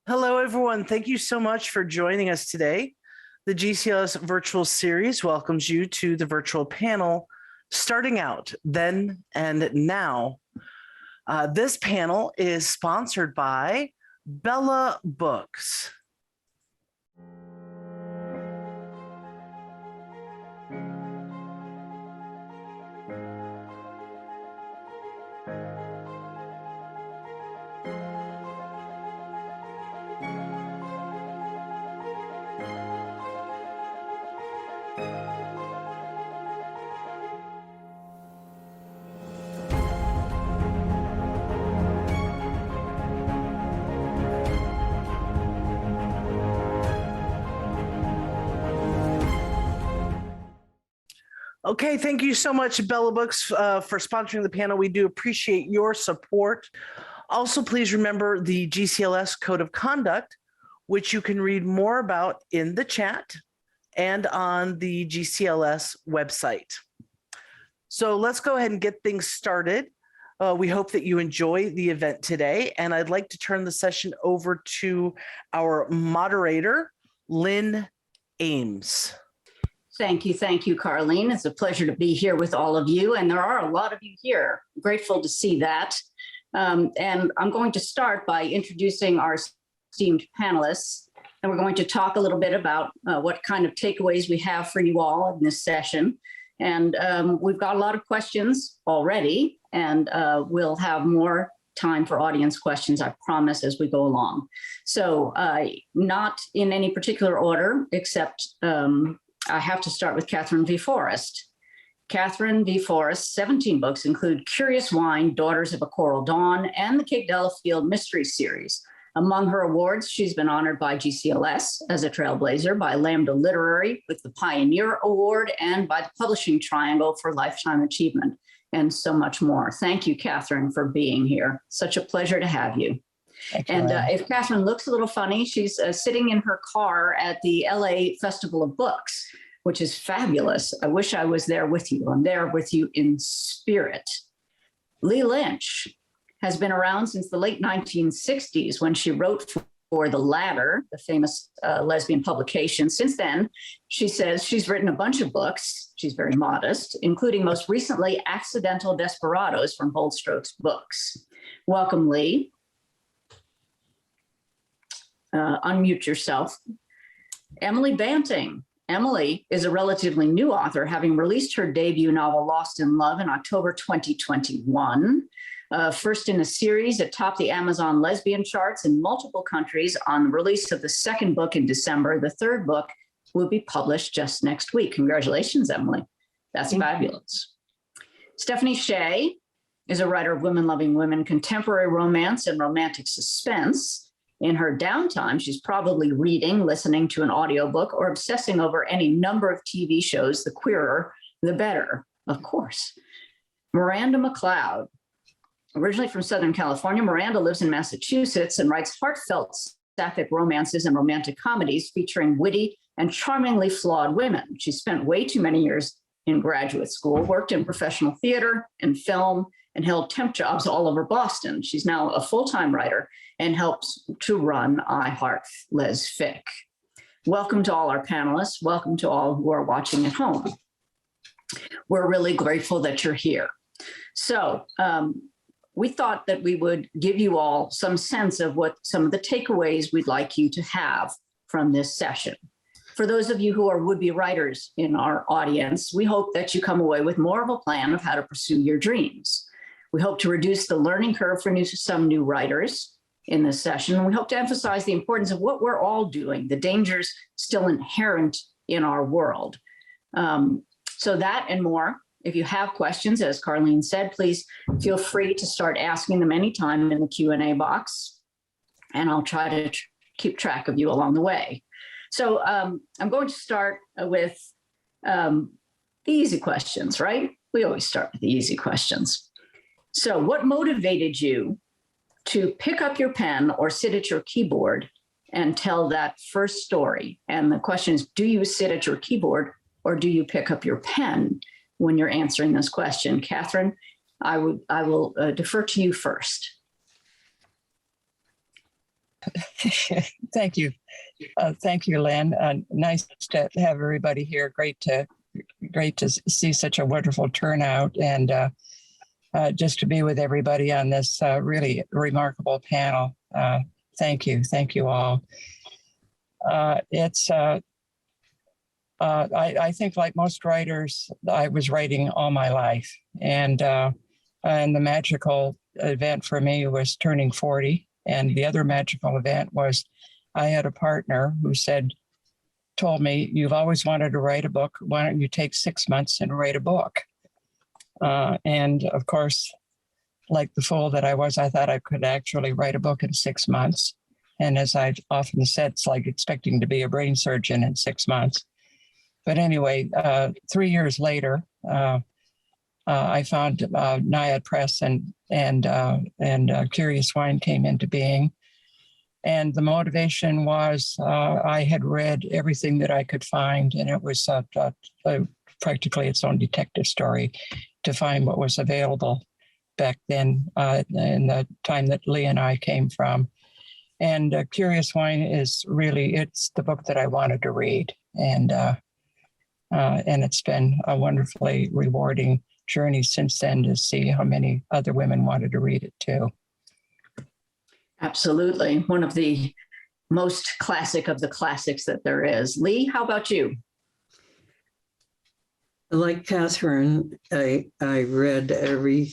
Hello, everyone. Thank you so much for joining us today. The GCLS virtual series welcomes you to the virtual panel, Starting Out, Then and Now. This panel is sponsored by Bella Books. Okay, thank you so much, Bella Books, for sponsoring the panel. We do appreciate your support. Also, please remember the GCLS Code of Conduct, which you can read more about in the chat and on the GCLS website. So let's go ahead and get things started. We hope that you enjoy the event today, and I'd like to turn the session over to our moderator, Lynn Ames. Thank you, Carlene. It's a pleasure to be here with all of you, and there are a lot of you here. I'm grateful to see that. And I'm going to start by introducing our esteemed panelists, and we're going to talk a little bit about what kind of takeaways we have for you all in this session. And we've got a lot of questions already, and we'll have more time for audience questions, I promise, as we go along. So not in any particular order, except I have to start with Katherine V. Forrest. Katherine V. Forrest's 17 books include Curious Wine, Daughters of a Coral Dawn, and the Kate Delafield Mystery Series. Among her awards, she's been honored by GCLS as a trailblazer, by Lambda Literary with the Pioneer Award, and by the Publishing Triangle for Lifetime Achievement, and so much more. Thank you, Katherine, for being here. Such a pleasure to have you. And if Katherine looks a little funny, she's sitting in her car at the LA Festival of Books, which is fabulous. I wish I was there with you. I'm there with you in spirit. Lee Lynch has been around since the late 1960s when she wrote for The Ladder, the famous lesbian publication. Since then, she says she's written a bunch of books. She's very modest, including most recently Accidental Desperados from Bold Strokes Books. Welcome, Lee. Unmute yourself. Emily Banting. Emily is a relatively new author, having released her debut novel, Lost in Love, in October 2021. First in a series that topped the Amazon lesbian charts in multiple countries on the release of the second book in December. The third book will be published just next week. Congratulations, Emily. That's fabulous. Stephanie Shea is a writer of women-loving women, contemporary romance, and romantic suspense. In her downtime, she's probably reading, listening to an audiobook, or obsessing over any number of TV shows. The queerer, the better, of course. Miranda MacLeod. Originally from Southern California, Miranda lives in Massachusetts and writes heartfelt sapphic romances and romantic comedies featuring witty and charmingly flawed women. She spent way too many years in graduate school, worked in professional theater and film, and held temp jobs all over Boston. She's now a full-time writer and helps to run iHeart LesFic. Welcome to all our panelists. Welcome to all who are watching at home. We're really grateful that you're here. So we thought that we would give you all some sense of what some of the takeaways we'd like you to have from this session. For those of you who are would-be writers in our audience, we hope that you come away with more of a plan of how to pursue your dreams. We hope to reduce the learning curve for some new writers in this session. We hope to emphasize the importance of what we're all doing, the dangers still inherent in our world. So that and more. If you have questions, as Carlene said, please feel free to start asking them anytime in the Q&A box, and I'll try to keep track of you along the way. So I'm going to start with the easy questions, right? We always start with the easy questions. So what motivated you to pick up your pen or sit at your keyboard and tell that first story? And the question is, do you sit at your keyboard or do you pick up your pen when you're answering this question? Katherine, I will defer to you first. Thank you. Thank you, Lynn. Nice to have everybody here. Great to see such a wonderful turnout, and just to be with everybody on this really remarkable panel. Thank you all. I think, like most writers, I was writing all my life, and the magical event for me was turning 40. And the other magical event was I had a partner who told me, "You've always wanted to write a book. Why don't you take 6 months and write a book?" And of course, like the fool that I was, I thought I could actually write a book in 6 months. And as I often said, it's like expecting to be a brain surgeon in 6 months. But anyway, 3 years later, I found Naiad Press and Curious Wine came into being. And the motivation was I had read everything that I could find, and it was practically its own detective story to find what was available back then in the time that Lee and I came from. And Curious Wine is really, it's the book that I wanted to read. And it's been a wonderfully rewarding journey since then to see how many other women wanted to read it too. Absolutely. One of the most classic of the classics that there is. Lee, how about you? Like Katherine, I read every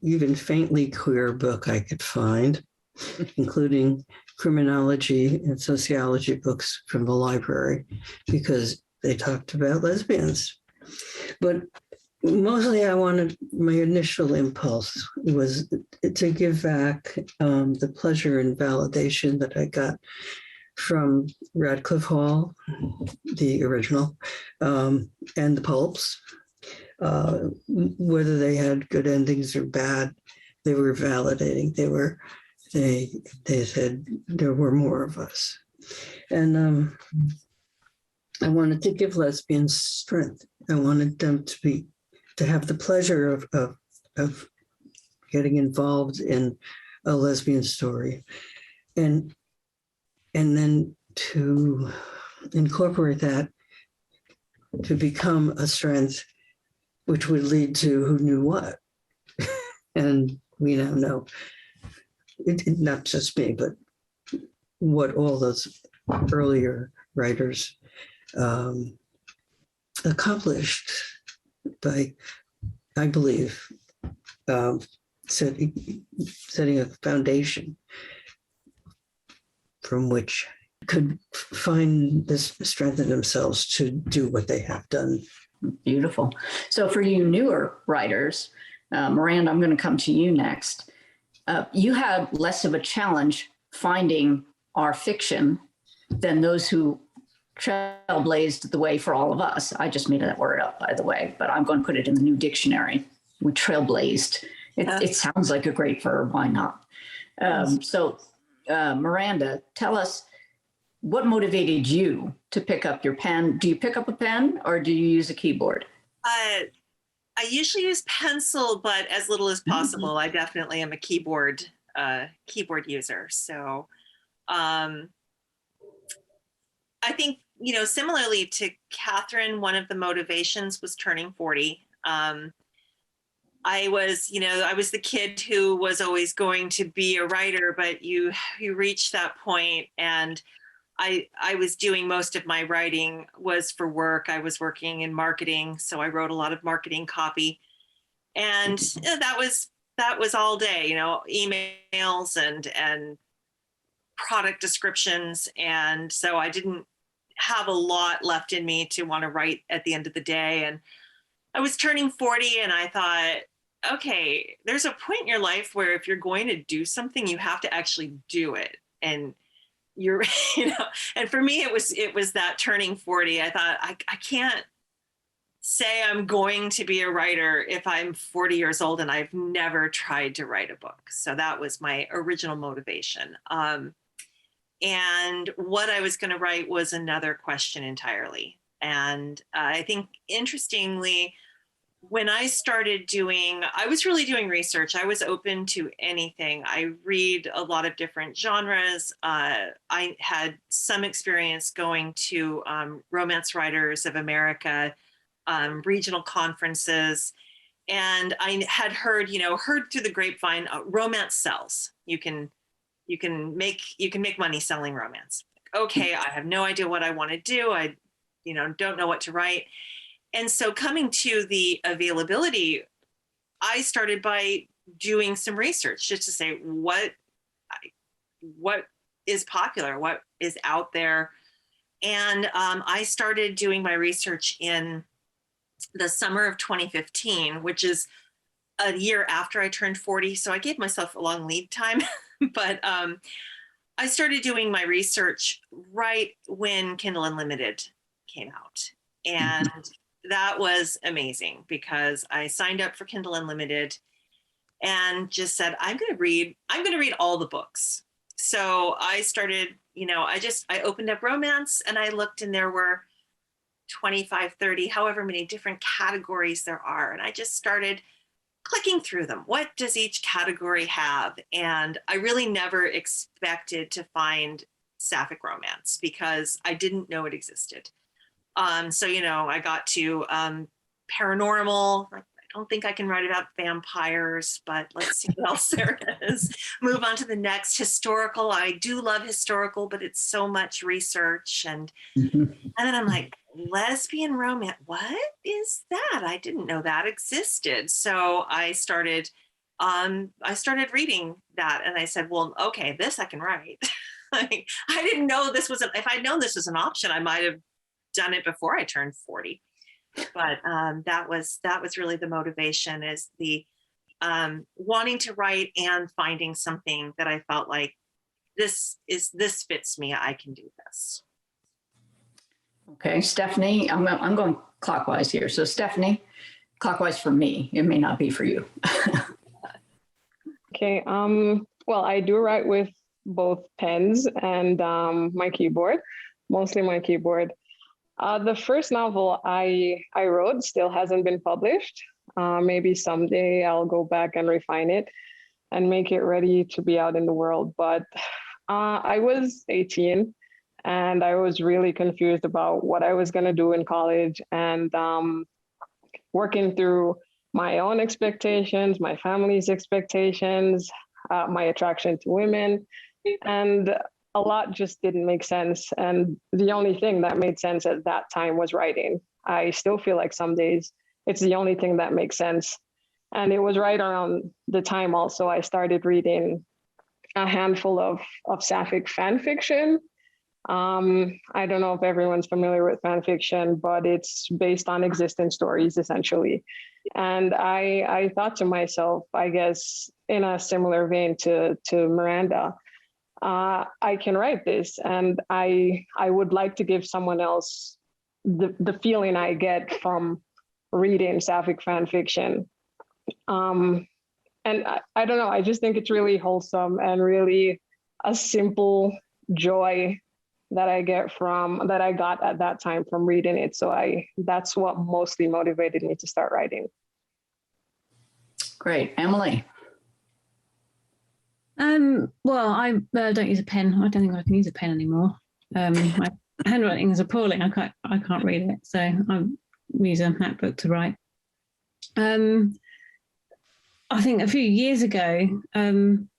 even faintly queer book I could find, including criminology and sociology books from the library, because they talked about lesbians. But mostly my initial impulse was to give back the pleasure and validation that I got from Radcliffe Hall, the original, and the pulps. Whether they had good endings or bad, they were validating. They said there were more of us. And I wanted to give lesbians strength. I wanted them to have the pleasure of getting involved in a lesbian story, and then to incorporate that to become a strength, which would lead to who knew what. And we now know, not just me, but what all those earlier writers accomplished by, I believe, setting a foundation from which could find this strength in themselves to do what they have done. Beautiful. So for you newer writers, Miranda, I'm going to come to you next. You had less of a challenge finding our fiction than those who trailblazed the way for all of us. I just made that word up, by the way, but I'm going to put it in the new dictionary. We trailblazed. It sounds like a great verb. Why not? So Miranda, tell us, what motivated you to pick up your pen? Do you pick up a pen or do you use a keyboard? I usually use pencil, but as little as possible. I definitely am a keyboard user. So I think, similarly to Katherine, one of the motivations was turning 40. I was the kid who was always going to be a writer, but you reach that point, and I was doing most of my writing was for work. I was working in marketing, so I wrote a lot of marketing copy, and that was all day, emails and product descriptions, and so I didn't have a lot left in me to want to write at the end of the day. And I was turning 40, and I thought, okay, there's a point in your life where if you're going to do something, you have to actually do it, and you're, and for me, it was that turning 40. I thought, I can't say I'm going to be a writer if I'm 40 years old and I've never tried to write a book. So that was my original motivation. And what I was going to write was another question entirely. And I think, interestingly, when I started I was really doing research. I was open to anything. I read a lot of different genres. I had some experience going to Romance Writers of America, regional conferences. And I had heard through the grapevine, romance sells. You can make money selling romance. Okay, I have no idea what I want to do. I don't know what to write. And so coming to the availability, I started by doing some research just to say what is popular, what is out there. And I started doing my research in the summer of 2015, which is a year after I turned 40. So I gave myself a long lead time, but I started doing my research right when Kindle Unlimited came out. And that was amazing because I signed up for Kindle Unlimited and just said, I'm going to read all the books. So I started, I opened up romance and I looked, and there were 25, 30, however many different categories there are. And I just started clicking through them. What does each category have? And I really never expected to find sapphic romance because I didn't know it existed. So, I got to paranormal. I don't think I can write about vampires, but let's see what else there is. Move on to the next. Historical. I do love historical, but it's so much research. And then I'm like, lesbian romance. What is that? I didn't know that existed. So I started reading that, and I said, well, okay, this I can write. I didn't know this was if I'd known this was an option, I might have done it before I turned 40. But that was really the motivation, is the wanting to write and finding something that I felt like this fits me. I can do this. Okay, Stephanie, I'm going clockwise here. So Stephanie, clockwise for me. It may not be for you. Okay. Well, I do write with both pens and my keyboard, mostly my keyboard. The first novel I wrote still hasn't been published. Maybe someday I'll go back and refine it and make it ready to be out in the world. But I was 18 and I was really confused about what I was going to do in college, and working through my own expectations, my family's expectations, my attraction to women, and a lot just didn't make sense. And the only thing that made sense at that time was writing. I still feel like some days it's the only thing that makes sense. And it was right around the time also I started reading a handful of sapphic fan fiction. I don't know if everyone's familiar with fan fiction, but it's based on existing stories essentially. And I thought to myself, I guess in a similar vein to Miranda, I can write this, and I would like to give someone else the feeling I get from reading sapphic fan fiction. And I don't know, I just think it's really wholesome and really a simple joy that I got at that time from reading it. So that's what mostly motivated me to start writing. Great. Emily. Well, I don't use a pen. I don't think I can use a pen anymore. My handwriting is appalling. I can't read it, so I use a MacBook to write. I think a few years ago,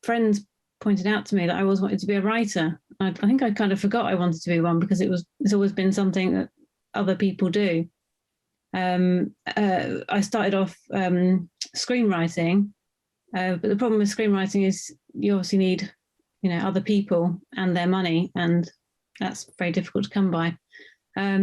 friends pointed out to me that I always wanted to be a writer. I think I kind of forgot I wanted to be one because it's always been something that other people do. I started off screenwriting, but the problem with screenwriting is you obviously need, other people and their money, and that's very difficult to come by.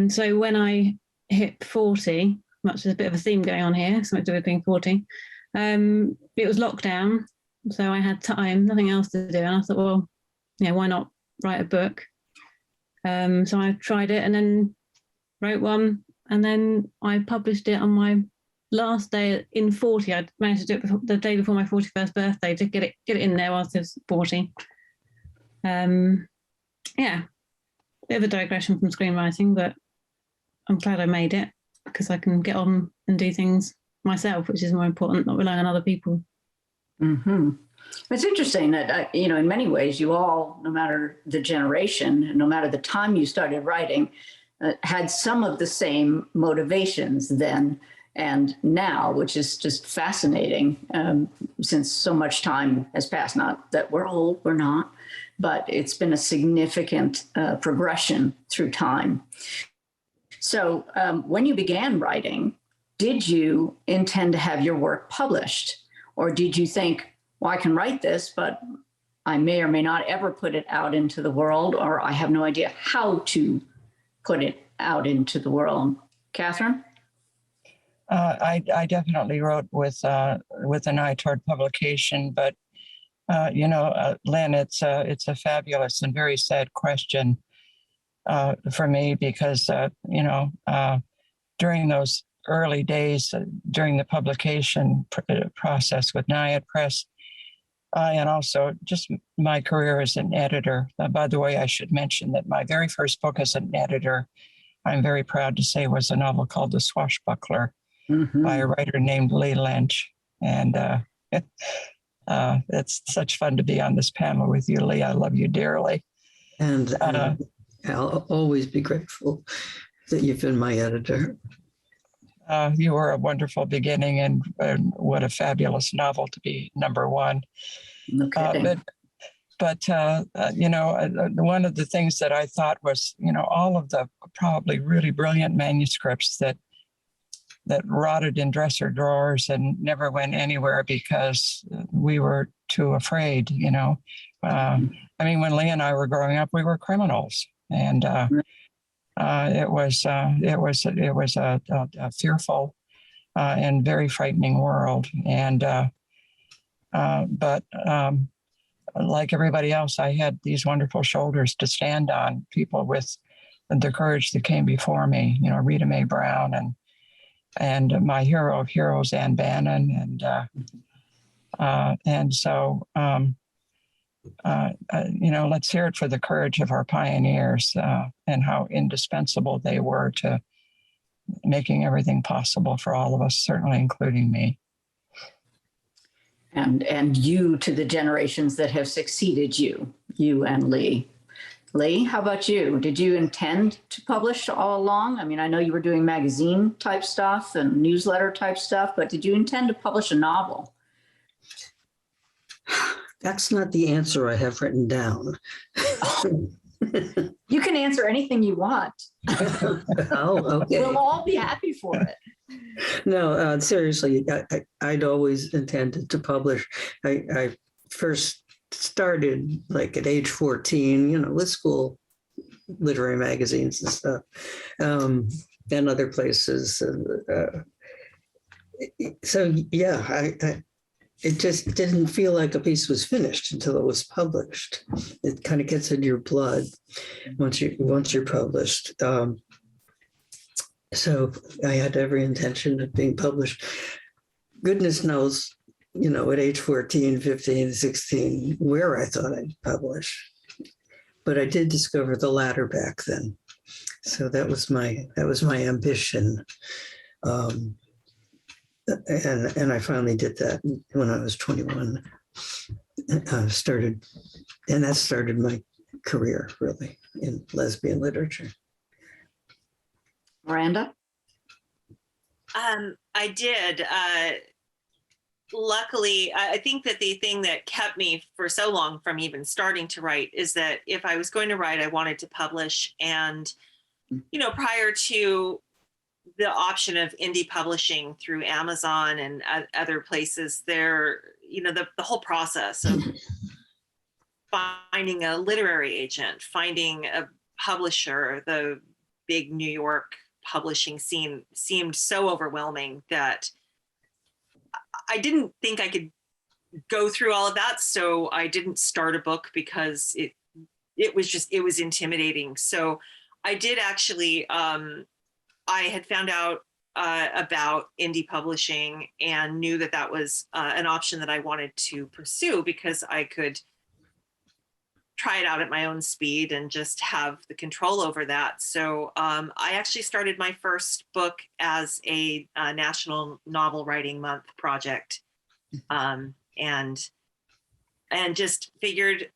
So when I hit 40, much there's a bit of a theme going on here, something to do with being 40, it was lockdown, so I had time, nothing else to do, and I thought, well, why not write a book? So I tried it and then wrote one, and then I published it on my last day in 40. I managed to do it the day before my 41st birthday to get it in there whilst I was 40. Yeah, bit of a digression from screenwriting, but I'm glad I made it because I can get on and do things myself, which is more important, not relying on other people. Mm-hmm. It's interesting that, in many ways, you all, no matter the generation, no matter the time you started writing, had some of the same motivations then and now, which is just fascinating since so much time has passed. Not that we're old, we're not, but it's been a significant progression through time. So when you began writing, did you intend to have your work published? Or did you think, well, I can write this, but I may or may not ever put it out into the world, or I have no idea how to put it out into the world? Katherine? I definitely wrote with an eye toward publication, but Lynn, it's a fabulous and very sad question for me because during those early days during the publication process with Naiad Press, and also just my career as an editor. By the way, I should mention that my very first book as an editor, I'm very proud to say, was a novel called The Swashbuckler by a writer named Lee Lynch. And it's such fun to be on this panel with you, Lee. I love you dearly. And I'll always be grateful that you've been my editor. You were a wonderful beginning, and what a fabulous novel to be number one. No kidding. But one of the things that I thought was, all of the probably really brilliant manuscripts that rotted in dresser drawers and never went anywhere because we were too afraid. When Lee and I were growing up, we were criminals, and it was a fearful and very frightening world. And but like everybody else, I had these wonderful shoulders to stand on, people with the courage that came before me. Rita Mae Brown and my hero of heroes, Ann Bannon, and so. Let's hear it for the courage of our pioneers and how indispensable they were to making everything possible for all of us, certainly including me. And you to the generations that have succeeded you and Lee. Lee, how about you? Did you intend to publish all along? I know you were doing magazine type stuff and newsletter type stuff, but did you intend to publish a novel? That's not the answer I have written down. You can answer anything you want. Oh, okay. We'll all be happy for it. No, seriously, I'd always intended to publish. I first started like at age 14, with school literary magazines and stuff, and other places. So yeah, it just didn't feel like a piece was finished until it was published. It kind of gets in your blood once you're published. So I had every intention of being published. Goodness knows, at age 14, 15, 16, where I thought I'd publish. But I did discover the latter back then. So that was my ambition. And I finally did that when I was 21. That started my career really in lesbian literature. Miranda? I did. Luckily, I think that the thing that kept me for so long from even starting to write is that if I was going to write, I wanted to publish. And, prior to the option of indie publishing through Amazon and other places, the whole process of finding a literary agent, finding a publisher, the big New York publishing scene seemed so overwhelming that I didn't think I could go through all of that. So I didn't start a book because it was intimidating. So I did actually, I had found out about indie publishing and knew that was an option that I wanted to pursue because I could try it out at my own speed and just have the control over that. So I actually started my first book as a National Novel Writing Month project, and just figured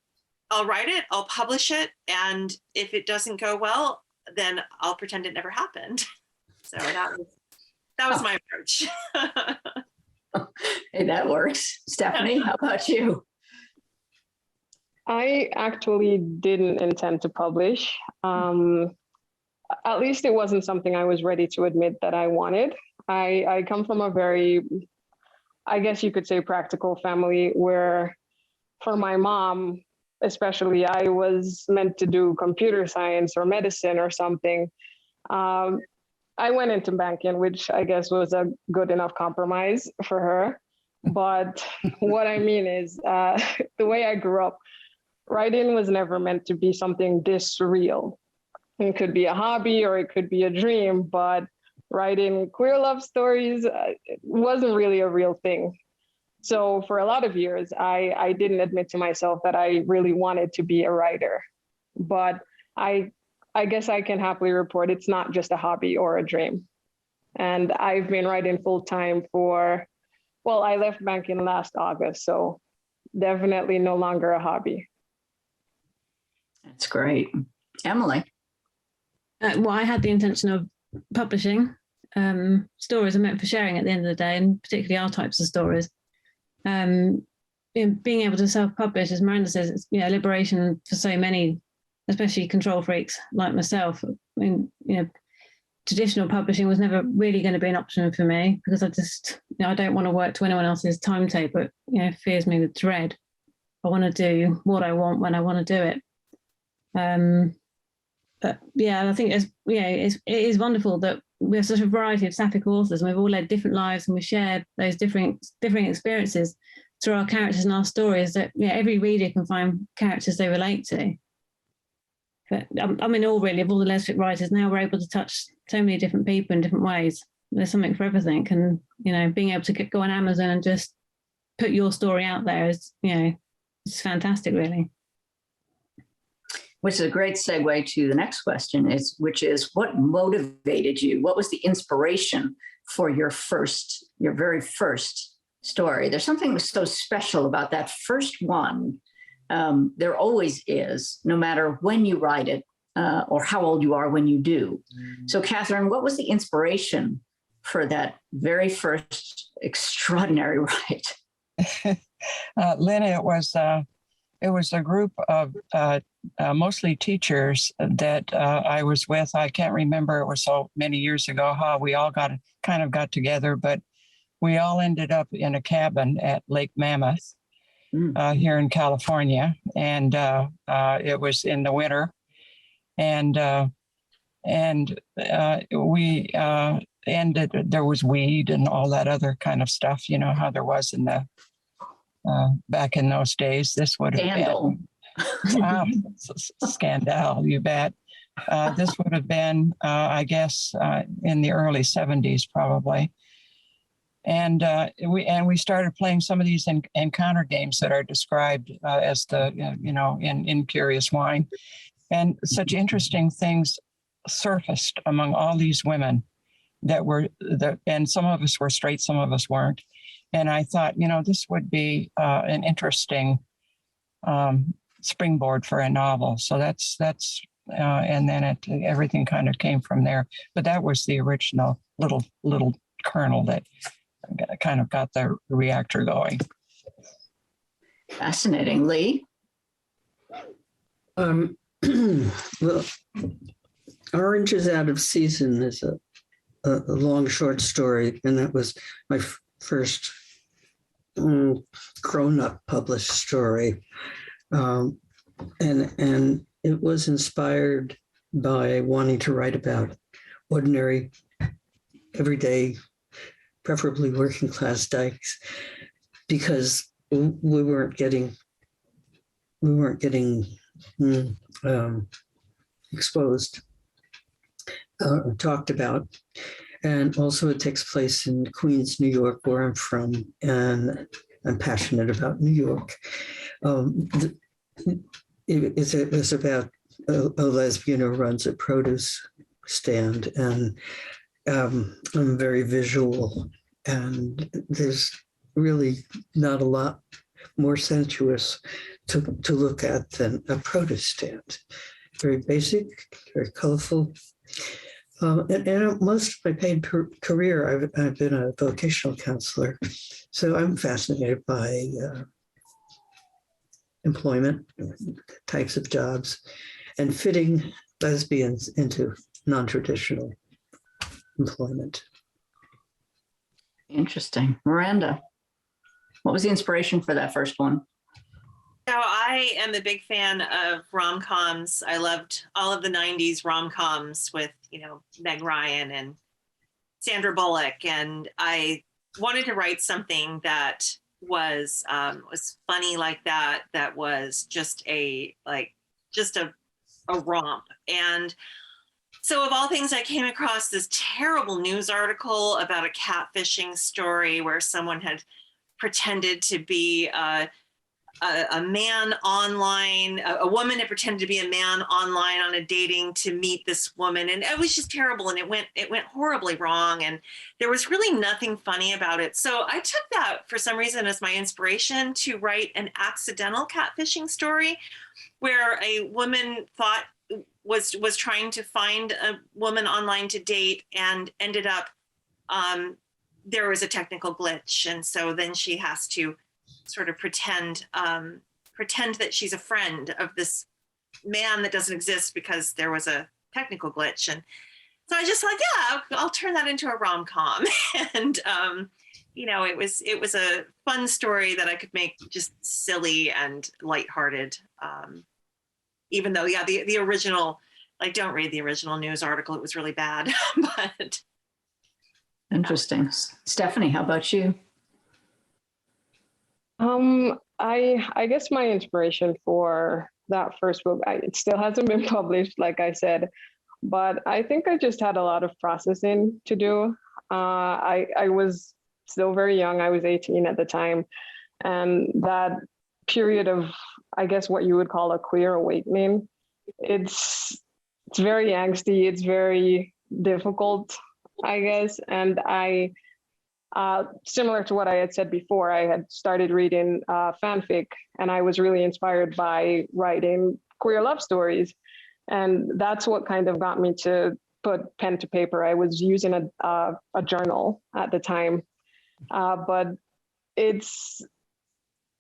I'll write it, I'll publish it, and if it doesn't go well, then I'll pretend it never happened. So that was my approach. Hey, that works. Stephanie, how about you? I actually didn't intend to publish. At least it wasn't something I was ready to admit that I wanted. I come from a very, I guess you could say, practical family where, for my mom especially, I was meant to do computer science or medicine or something. I went into banking, which I guess was a good enough compromise for her. But what I mean is, the way I grew up, writing was never meant to be something this real. It could be a hobby or it could be a dream, but writing queer love stories wasn't really a real thing. So for a lot of years, I didn't admit to myself that I really wanted to be a writer. But I guess I can happily report it's not just a hobby or a dream. And I've been writing full time I left banking last August, so definitely no longer a hobby. That's great. Emily? Well, I had the intention of publishing. Stories are meant for sharing at the end of the day, and particularly our types of stories. Being able to self-publish, as Miranda says, it's liberation for so many, especially control freaks like myself. I mean, traditional publishing was never really going to be an option for me because I just, I don't want to work to anyone else's timetable. It fills me with dread. I want to do what I want when I want to do it. But yeah, I think it is wonderful that we have such a variety of sapphic authors, and we've all led different lives, and we share those different experiences through our characters and our stories. That every reader can find characters they relate to. But I mean, all of all the lesbian writers now, we're able to touch so many different people in different ways. There's something for everything, and being able to go on Amazon and just put your story out there is it's fantastic, really. Which is a great segue to the next question, which is what motivated you? What was the inspiration for your very first story? There's something so special about that first one. There always is, no matter when you write it or how old you are when you do. So, Katherine, what was the inspiration for that very first extraordinary write? Lynn, it was a group of mostly teachers that I was with. I can't remember, it was so many years ago how we all got together, but we all ended up in a cabin at Lake Mammoth here in California, and it was in the winter, and we ended. There was weed and all that other kind of stuff. You know how there was in the back in those days. This would have been scandal, you bet. This would have been, I guess, in the early 70s probably. And we started playing some of these encounter games that are described as in Curious Wine. And such interesting things surfaced among all these women and some of us were straight, some of us weren't. And I thought, this would be an interesting springboard for a novel. So that's and then everything kind of came from there. But that was the original little kernel that kind of got the reactor going. Fascinating. Lee? Well, Orange is Out of Season is a long short story, and that was my first grown-up published story. And it was inspired by wanting to write about ordinary, everyday, preferably working class dykes, because we weren't getting exposed or talked about. And also it takes place in Queens, New York, where I'm from, and I'm passionate about New York. it was about a lesbian who runs a produce stand, and I'm very visual, and there's really not a lot more sensuous to look at than a produce stand. Very basic, very colorful. And most of my paid career, I've been a vocational counselor. So I'm fascinated by employment, types of jobs, and fitting lesbians into non-traditional employment. Interesting. Miranda, what was the inspiration for that first one? So I am a big fan of rom-coms. I loved all of the 90s rom-coms with, Meg Ryan and Sandra Bullock. And I wanted to write something that was funny like that, that was just a romp. And so of all things, I came across this terrible news article about a catfishing story where someone had pretended to be a man online, a woman had pretended to be a man online on a dating to meet this woman. And it was just terrible. And it went horribly wrong. And there was really nothing funny about it. So I took that for some reason as my inspiration to write an accidental catfishing story where a woman was trying to find a woman online to date and ended up, there was a technical glitch. And so then she has to sort of pretend that she's a friend of this man that doesn't exist because there was a technical glitch. And so I just like, yeah, I'll turn that into a rom-com. And, it was a fun story that I could make just silly and lighthearted. Even though, yeah, the original, like, don't read the original news article. It was really bad, but. Interesting. Stephanie, how about you? I guess my inspiration for that first book, it still hasn't been published, like I said, but I think I just had a lot of processing to do. I was still very young. I was 18 at the time. And that period of, I guess, what you would call a queer awakening, it's very angsty. It's very difficult, I guess. And similar to what I had said before, I had started reading fanfic, and I was really inspired by writing queer love stories. And that's what kind of got me to put pen to paper. I was using a journal at the time, but it's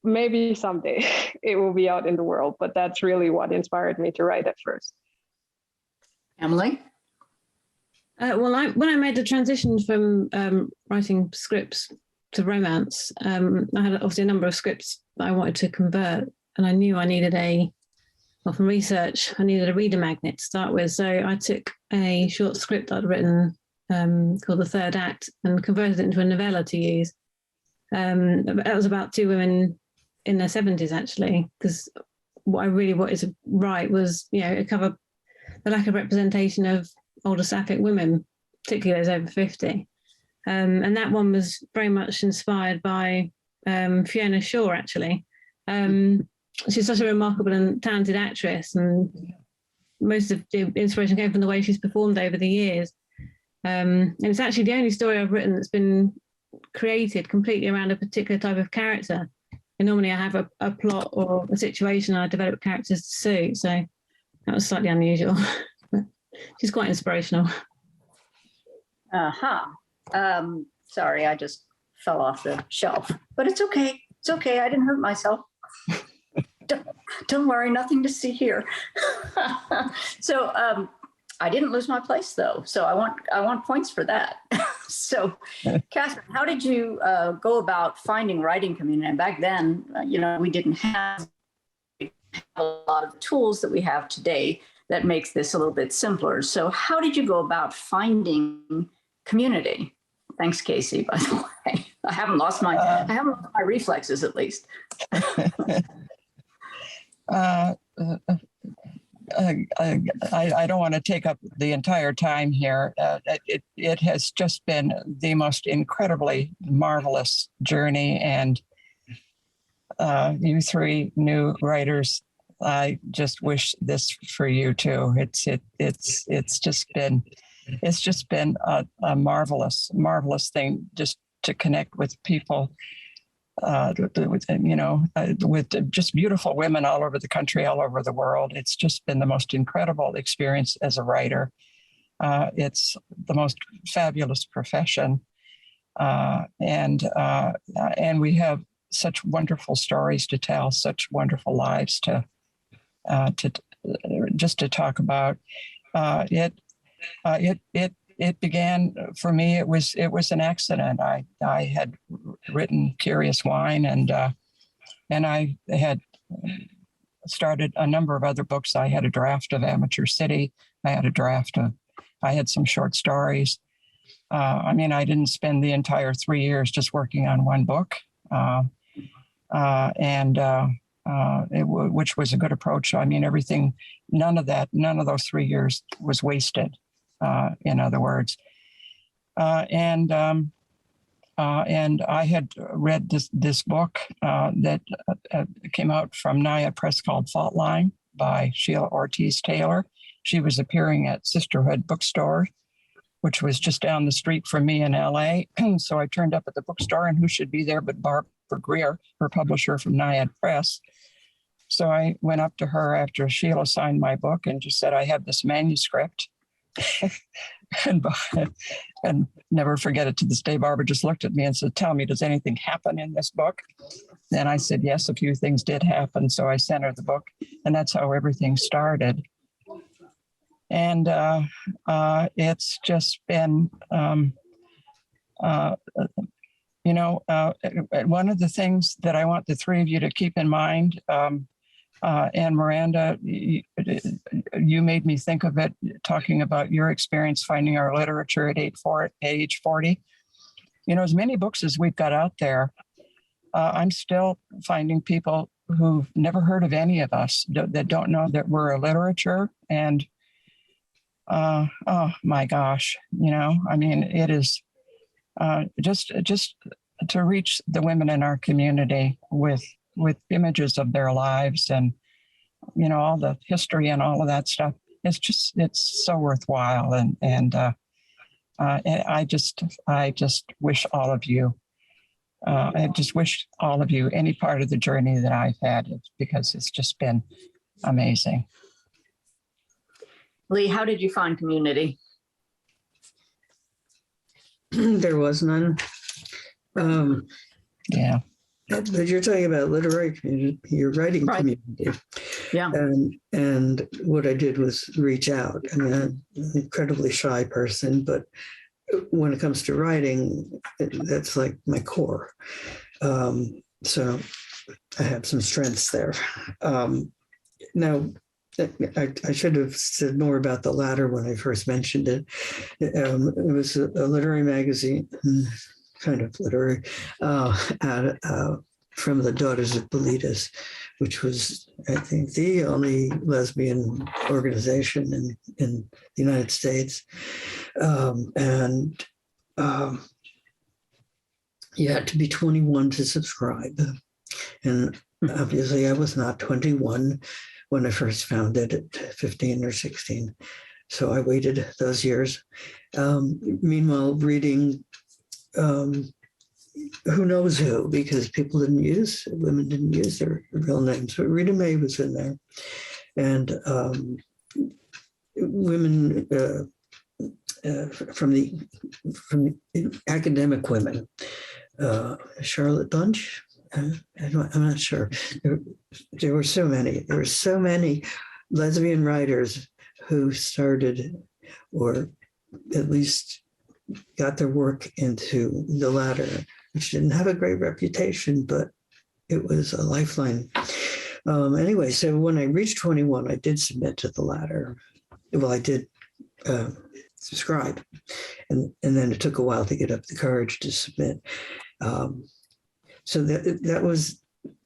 maybe someday it will be out in the world, but that's really what inspired me to write at first. Emily? When I made the transition from writing scripts to romance, I had obviously a number of scripts that I wanted to convert, and I knew I needed from research, I needed a reader magnet to start with. So I took a short script I'd written called The Third Act and converted it into a novella to use. That was about two women in their 70s, actually, because what I really wanted to write was, cover the lack of representation of older sapphic women, particularly those over 50. And that one was very much inspired by Fiona Shaw, actually. She's such a remarkable and talented actress, and most of the inspiration came from the way she's performed over the years. And it's actually the only story I've written that's been created completely around a particular type of character. And normally I have a plot or a situation and I develop characters to suit. So that was slightly unusual. She's quite inspirational. Sorry, I just fell off the shelf, but it's okay. It's okay. I didn't hurt myself. Don't worry, nothing to see here. So I didn't lose my place though. So I want points for that. So Katherine, how did you go about finding writing community? And back then, we didn't have a lot of tools that we have today that makes this a little bit simpler. So how did you go about finding community? Thanks, Casey, by the way. I haven't lost my reflexes, at least. I don't want to take up the entire time here. It has just been the most incredibly marvelous journey, and you three new writers I just wish this for you too. It's just been a marvelous thing just to connect with people, with just beautiful women all over the country, all over the world. It's just been the most incredible experience as a writer. It's the most fabulous profession, and we have such wonderful stories to tell, such wonderful lives to talk about. It began for me. It was an accident. I had written Curious Wine, and I had started a number of other books. I had a draft of Amateur City. I had some short stories. I didn't spend the entire 3 years just working on one book, which was a good approach. Everything, none of those 3 years was wasted. In other words, and I had read this book that came out from Naya Press called Fault Line by Sheila Ortiz Taylor. She was appearing at Sisterhood Bookstore, which was just down the street from me in LA. So I turned up at the bookstore, and who should be there but Barbara Greer, her publisher from Naiad Press. So I went up to her after Sheila signed my book and just said, I have this manuscript. and never forget it to this day, Barbara just looked at me and said, tell me, does anything happen in this book? And I said, yes, a few things did happen. So I sent her the book, and that's how everything started. And it's just been, one of the things that I want the three of you to keep in mind, and Miranda, you made me think of it, talking about your experience finding our literature at age 40. As many books as we've got out there, I'm still finding people who've never heard of any of us that don't know that we're a literature. And oh my gosh, it is just to reach the women in our community with images of their lives and, all the history and all of that stuff. It's so worthwhile. And I just wish all of you, any part of the journey that I've had, because it's just been amazing. Lee, how did you find community? There was none. Yeah. But you're talking about literary community, your writing community. Yeah. And what I did was reach out. I'm an incredibly shy person, but when it comes to writing, that's like my core. So I have some strengths there. Now, I should have said more about the latter when I first mentioned it. It was a literary magazine, kind of literary, from the Daughters of Bilitis, which was, I think, the only lesbian organization in the United States. You had to be 21 to subscribe. And obviously I was not 21 when I first found it at 15 or 16. So I waited those years. Meanwhile, reading who knows who, because women didn't use their real names, but Rita May was in there. And women from the academic women, Charlotte Bunch, I'm not sure. There were so many lesbian writers who started, or at least got their work into the latter, which didn't have a great reputation, but it was a lifeline. Anyway, so when I reached 21, I did submit to the latter. Well, I did subscribe, and then it took a while to get up the courage to submit. So that was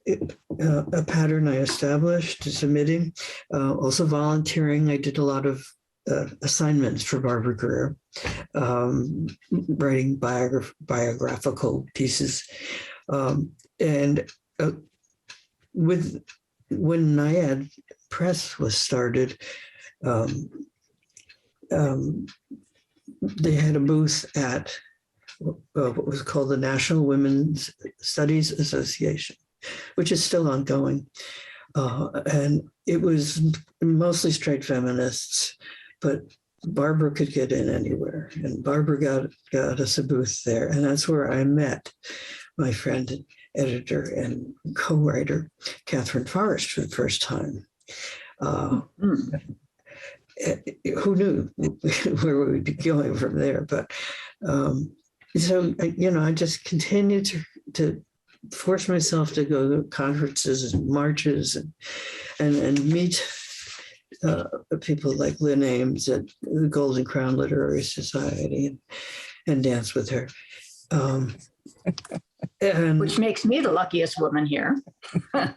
a pattern I established to submitting. Also volunteering. I did a lot of assignments for Barbara Greer, writing biographical pieces. And with when NIAD Press was started, they had a booth at what was called the National Women's Studies Association, which is still ongoing. And it was mostly straight feminists, but Barbara could get in anywhere. And Barbara got us a booth there. And that's where I met my friend, editor, and co-writer, Katherine Forrest, for the first time. Who knew where we would be going from there? But so, I just continued to force myself to go to conferences and marches and meet people like Lynn Ames at the Golden Crown Literary Society and dance with her. And, Which makes me the luckiest woman here. no,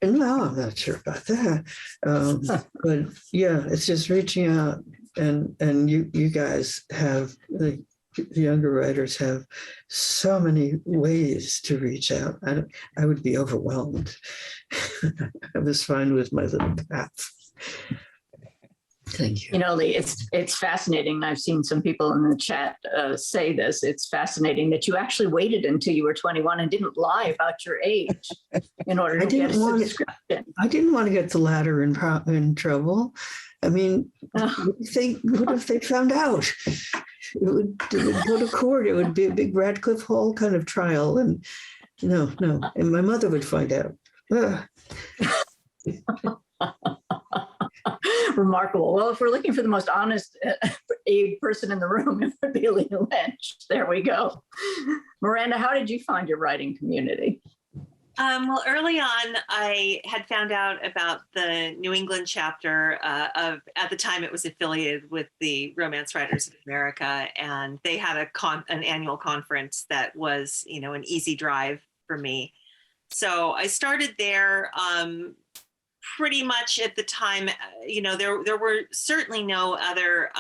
I'm not sure about that. But yeah, it's just reaching out, and you guys have, the younger writers have so many ways to reach out. I would be overwhelmed. I was fine with my little path. Thank you. You know, Lee, it's fascinating. I've seen some people in the chat say this. It's fascinating that you actually waited until you were 21 and didn't lie about your age in order to get a subscription. I didn't want to get the latter in trouble. I mean, what if they found out? It would go to court. It would be a big Radcliffe Hall kind of trial. And no. And my mother would find out. Remarkable. Well, if we're looking for the most honest person in the room, it would be Lee Lynch. There we go. Miranda, how did you find your writing community? Well, early on, I had found out about the New England chapter at the time it was affiliated with the Romance Writers of America, and they had an annual conference that was, an easy drive for me. So I started there. Pretty much at the time, there were certainly no other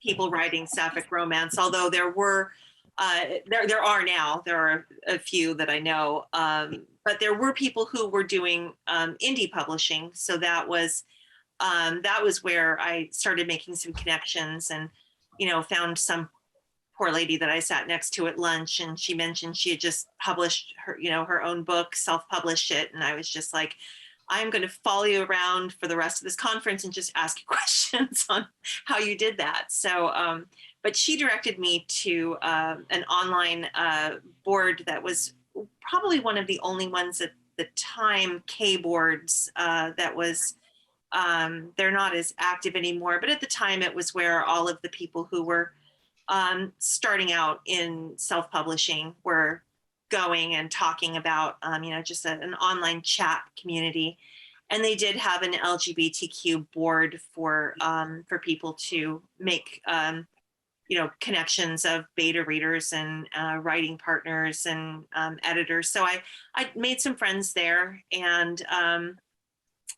people writing sapphic romance, although there were, there are now, there are a few that I know, but there were people who were doing indie publishing. So that was where I started making some connections, and, found some poor lady that I sat next to at lunch, and she mentioned she had just published her, her own book, self-published it. And I was just like, I'm going to follow you around for the rest of this conference and just ask you questions on how you did that. So, but she directed me to an online board that was probably one of the only ones at the time, K boards, that was, they're not as active anymore, but at the time it was where all of the people who were starting out in self-publishing were going and talking about, just an online chat community. And they did have an LGBTQ board for people to make, connections of beta readers and writing partners and editors. So I made some friends there, and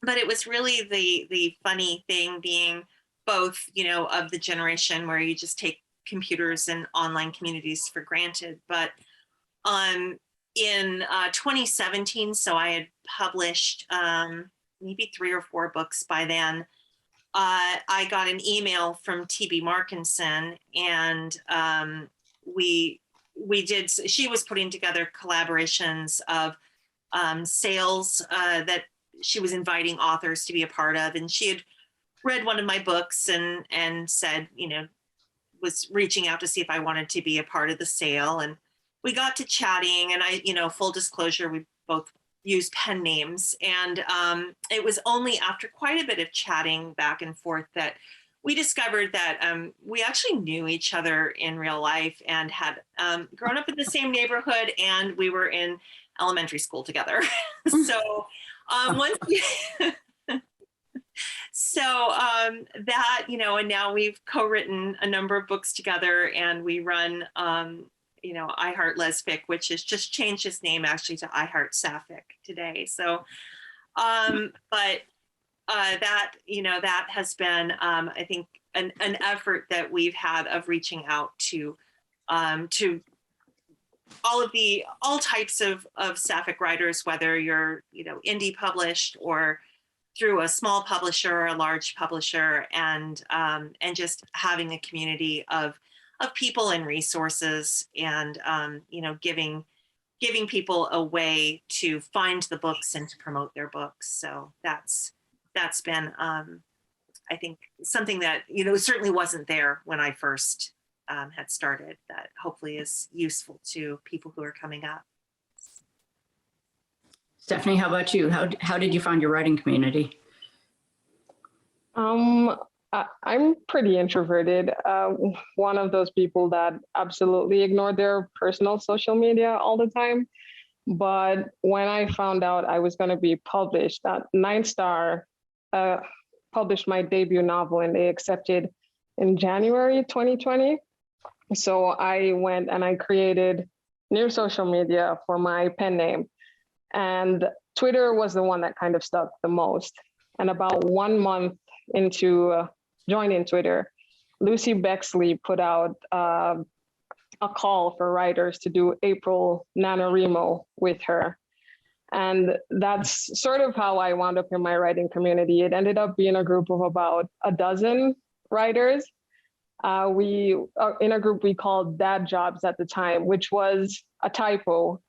but it was really the funny thing being both, of the generation where you just take computers and online communities for granted. But in 2017, so I had published maybe 3 or 4 books by then. I got an email from T.B. Markinson, and she was putting together collaborations of sales that she was inviting authors to be a part of. And she had read one of my books and said, was reaching out to see if I wanted to be a part of the sale. And we got to chatting, and I, full disclosure, we both used pen names. And it was only after quite a bit of chatting back and forth that we discovered that we actually knew each other in real life and had grown up in the same neighborhood, and we were in elementary school together. So once that, and now we've co-written a number of books together, and we run, I Heart Lesfic, which has just changed its name actually to I Heart Sapphic today. So, but that has been, I think, an effort that we've had of reaching out to all types of sapphic writers, whether you're, indie published or through a small publisher or a large publisher, and just having a community of people and resources, and giving people a way to find the books and to promote their books. So that's been, I think, something that, certainly wasn't there when I first had started, that hopefully is useful to people who are coming up. Stephanie, how about you? How did you find your writing community? I'm pretty introverted. One of those people that absolutely ignore their personal social media all the time. But when I found out I was going to be published, Nine Star published my debut novel, and they accepted in January 2020. So I went and I created new social media for my pen name. And Twitter was the one that kind of stuck the most. And about 1 month into joining Twitter, Lucy Bexley put out a call for writers to do April NaNoWriMo with her. And that's sort of how I wound up in my writing community. It ended up being a group of about a dozen writers. We in a group we called Dad Jobs at the time, which was a typo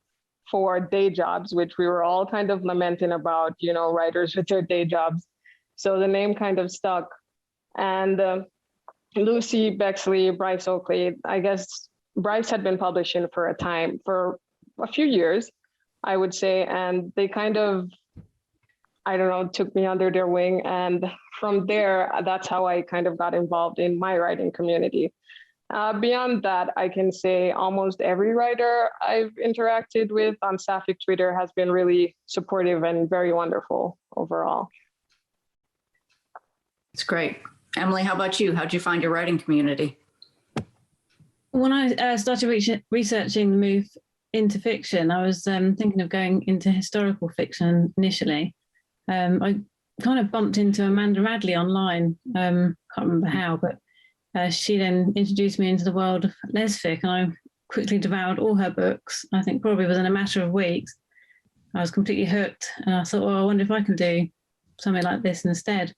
for day jobs, which we were all kind of lamenting about, writers with their day jobs. So the name kind of stuck. And Lucy Bexley, Bryce Oakley, I guess Bryce had been publishing for a few years, I would say. And they kind of, took me under their wing. And from there, that's how I kind of got involved in my writing community. Beyond that, I can say almost every writer I've interacted with on Sapphic Twitter has been really supportive and very wonderful overall. It's great. Emily, how about you? How'd you find your writing community? When I started researching the move into fiction, I was thinking of going into historical fiction initially. I kind of bumped into Amanda Radley online. Can't remember how, but she then introduced me into the world of lesfic, and I quickly devoured all her books. I think probably within a matter of weeks, I was completely hooked. And I thought, well, I wonder if I can do something like this instead.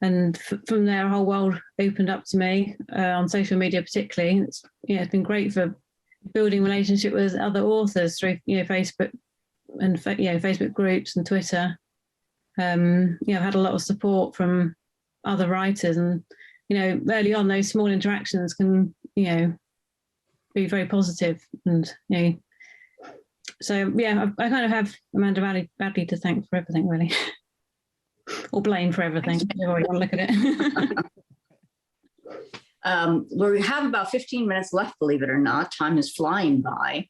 And from there, a whole world opened up to me on social media, particularly. It's been great for building relationship with other authors through Facebook and Facebook groups and Twitter. I've had a lot of support from other writers, and early on those small interactions can be very positive. And so I kind of have Amanda Radley to thank for everything, really. Or blame for everything, however you want to look at it. We have about 15 minutes left, believe it or not. Time is flying by.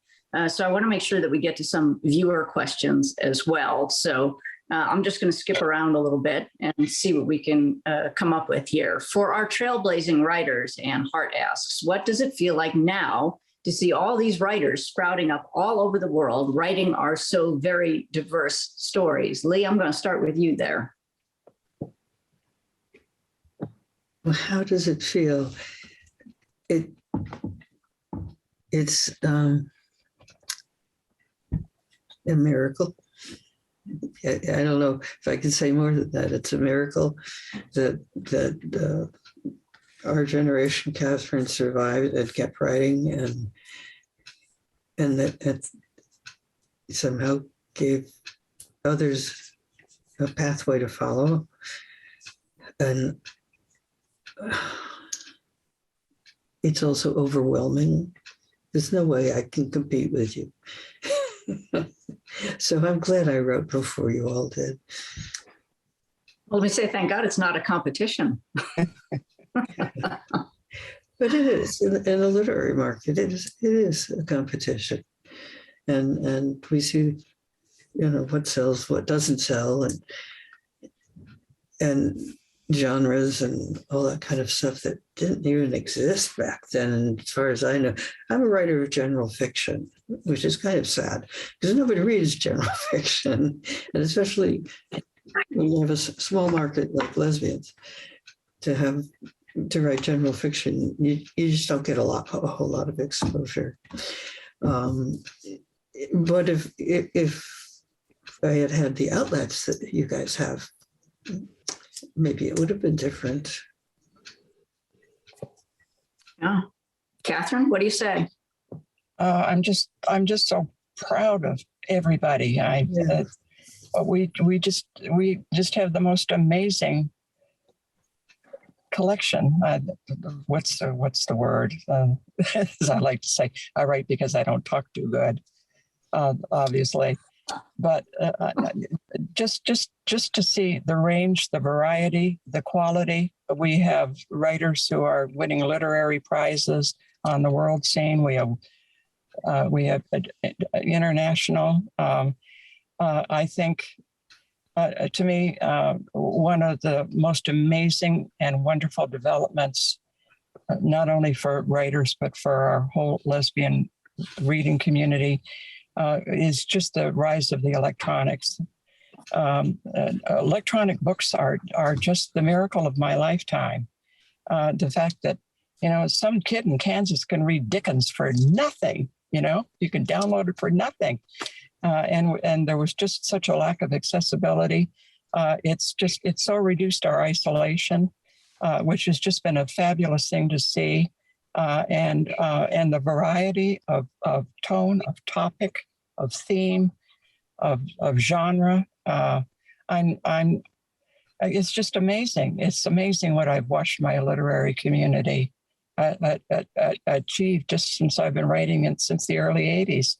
So I want to make sure that we get to some viewer questions as well. So I'm just going to skip around a little bit and see what we can come up with here. For our trailblazing writers, Ann Hart asks, what does it feel like now to see all these writers sprouting up all over the world, writing our so very diverse stories? Lee, I'm going to start with you there. Well, how does it feel? It's a miracle. I don't know if I can say more than that. It's a miracle that our generation, Katherine, survived and kept writing, and that somehow gave others a pathway to follow. And it's also overwhelming. There's no way I can compete with you. So I'm glad I wrote before you all did. Well, let me say, thank God it's not a competition. But it is in the literary market. It is a competition, and we see, what sells, what doesn't sell, and genres and all that kind of stuff that didn't even exist back then. And as far as I know, I'm a writer of general fiction, which is kind of sad because nobody reads general fiction, and especially when you have a small market like lesbians, to write general fiction, you just don't get a whole lot of exposure. But if I had had the outlets that you guys have, maybe it would have been different. Yeah. Katherine, what do you say? I'm just so proud of everybody. We just have the most amazing collection. What's the word? As I like to say, I write because I don't talk too good, obviously. But just to see the range, the variety, the quality. We have writers who are winning literary prizes on the world scene. We have international. I think, to me, one of the most amazing and wonderful developments, not only for writers, but for our whole lesbian reading community, is just the rise of the electronics. Electronic books are just the miracle of my lifetime. The fact that, some kid in Kansas can read Dickens for nothing, you can download it for nothing. And there was just such a lack of accessibility. It's so reduced our isolation, which has just been a fabulous thing to see. And the variety of tone, of topic, of theme, of genre. It's just amazing. It's amazing what I've watched my literary community achieve just since I've been writing and since the early 80s.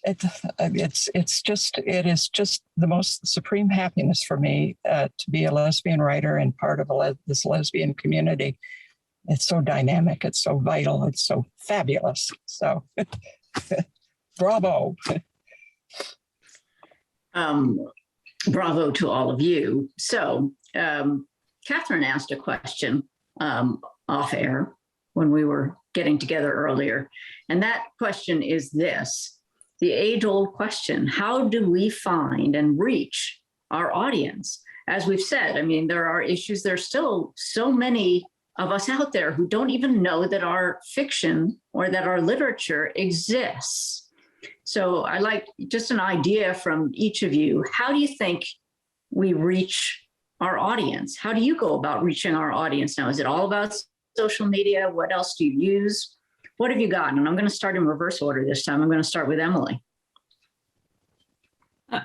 It is just the most supreme happiness for me to be a lesbian writer and part of this lesbian community. It's so dynamic, it's so vital, it's so fabulous. So bravo. Bravo to all of you. So Katherine asked a question off air when we were getting together earlier. And that question is this, the age-old question: how do we find and reach our audience? As we've said, there are issues. There's still so many of us out there who don't even know that our fiction or that our literature exists. So I like just an idea from each of you. How do you think we reach our audience? How do you go about reaching our audience now? Is it all about social media? What else do you use? What have you gotten? And I'm going to start in reverse order this time. I'm going to start with Emily.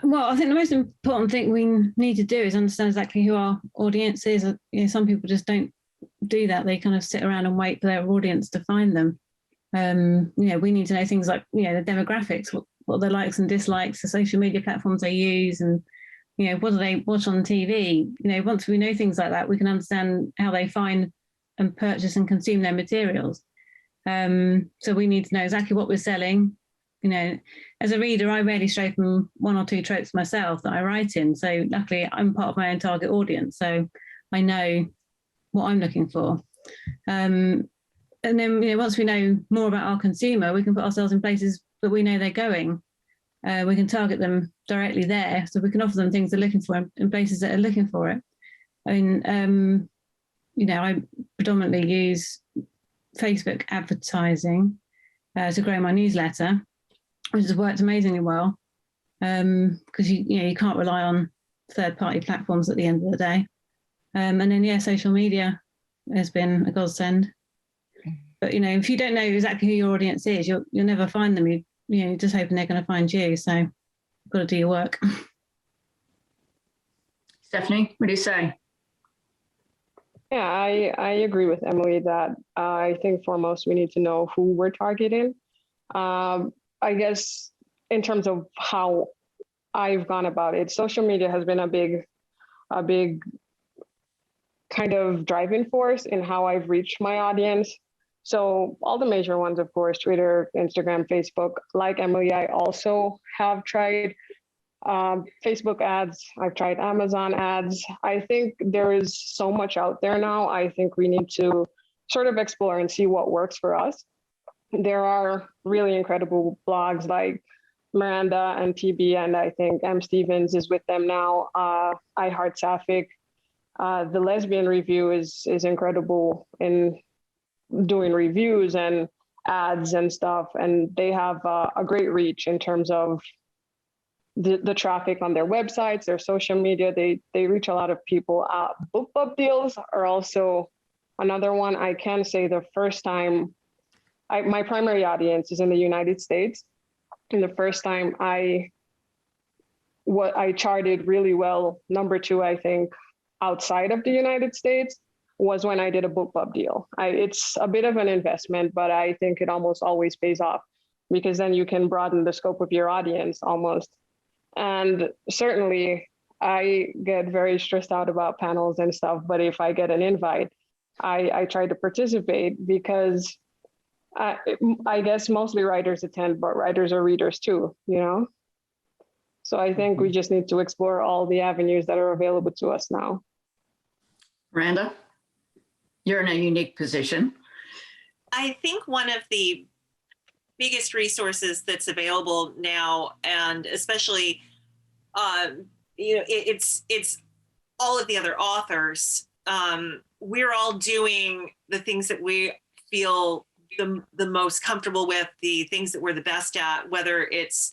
Well, I think the most important thing we need to do is understand exactly who our audience is. Some people just don't do that. They kind of sit around and wait for their audience to find them. We need to know things like, the demographics, what their likes and dislikes, the social media platforms they use, and, what do they watch on TV? Once we know things like that, we can understand how they find and purchase and consume their materials. So we need to know exactly what we're selling. As a reader, I rarely stray from one or two tropes myself that I write in. So luckily, I'm part of my own target audience. So I know what I'm looking for. And then, once we know more about our consumer, we can put ourselves in places that we know they're going. We can target them directly there. So we can offer them things they're looking for in places that are looking for it. I predominantly use Facebook advertising to grow my newsletter, which has worked amazingly well, because you can't rely on third-party platforms at the end of the day. And then social media has been a godsend. But if you don't know exactly who your audience is, you'll never find them. You're just hoping they're going to find you. So you've got to do your work. Stephanie, what do you say? Yeah, I agree with Emily that I think foremost we need to know who we're targeting. I guess in terms of how I've gone about it, social media has been a big kind of driving force in how I've reached my audience. So all the major ones, of course, Twitter, Instagram, Facebook. Like Emily, I also have tried Facebook ads. I've tried Amazon ads. I think there is so much out there now. I think we need to sort of explore and see what works for us. There are really incredible blogs like Miranda and TB, and I think M. Stevens is with them now. I Heart Sapphic. The Lesbian Review is incredible in doing reviews, and ads and stuff, and they have a great reach in terms of the traffic on their websites, their social media. They reach a lot of people. Book club deals are also another one. I can say the first time, my primary audience is in the United States. And the first time I charted really well, number 2, I think, outside of the United States, was when I did a book club deal. It's a bit of an investment, but I think it almost always pays off, because then you can broaden the scope of your audience almost. And certainly I get very stressed out about panels and stuff, but if I get an invite, I try to participate, because I guess mostly writers attend, but writers are readers too, you know? So I think we just need to explore all the avenues that are available to us now. Miranda, you're in a unique position. I think one of the biggest resources that's available now, and especially, it's all of the other authors. We're all doing the things that we feel the most comfortable with, the things that we're the best at, whether it's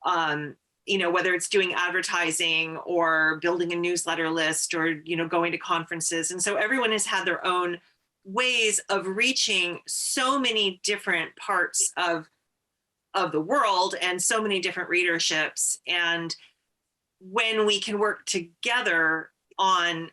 whether it's doing advertising or building a newsletter list or, going to conferences. And so everyone has had their own ways of reaching so many different parts of the world and so many different readerships. And when we can work together on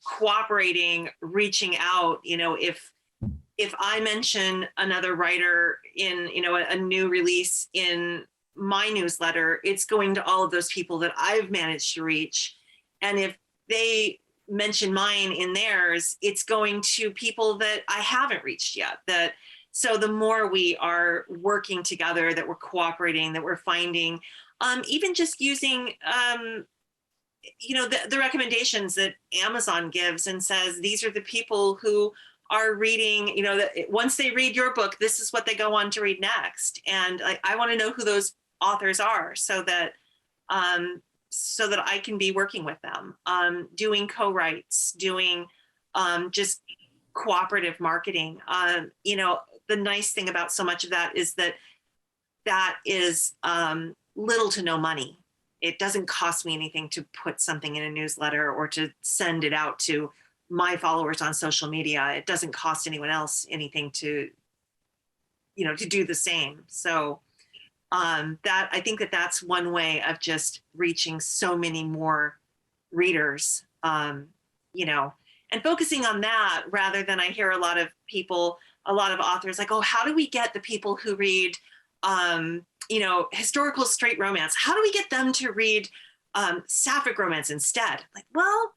cooperating, reaching out, if I mention another writer in, a new release in my newsletter, it's going to all of those people that I've managed to reach. And if they mention mine in theirs, it's going to people that I haven't reached yet. So the more we are working together, that we're cooperating, that we're finding, even just using, the recommendations that Amazon gives and says, these are the people who are reading, that once they read your book, this is what they go on to read next. And I want to know who those authors are, so that I can be working with them, doing co-writes, doing just cooperative marketing. The nice thing about so much of that is that is little to no money. It doesn't cost me anything to put something in a newsletter or to send it out to my followers on social media. It doesn't cost anyone else anything to do the same. So that I think that's one way of just reaching so many more readers, and focusing on that, rather than I hear a lot of authors like, oh, how do we get the people who read, historical straight romance? How do we get them to read sapphic romance instead? Like, well,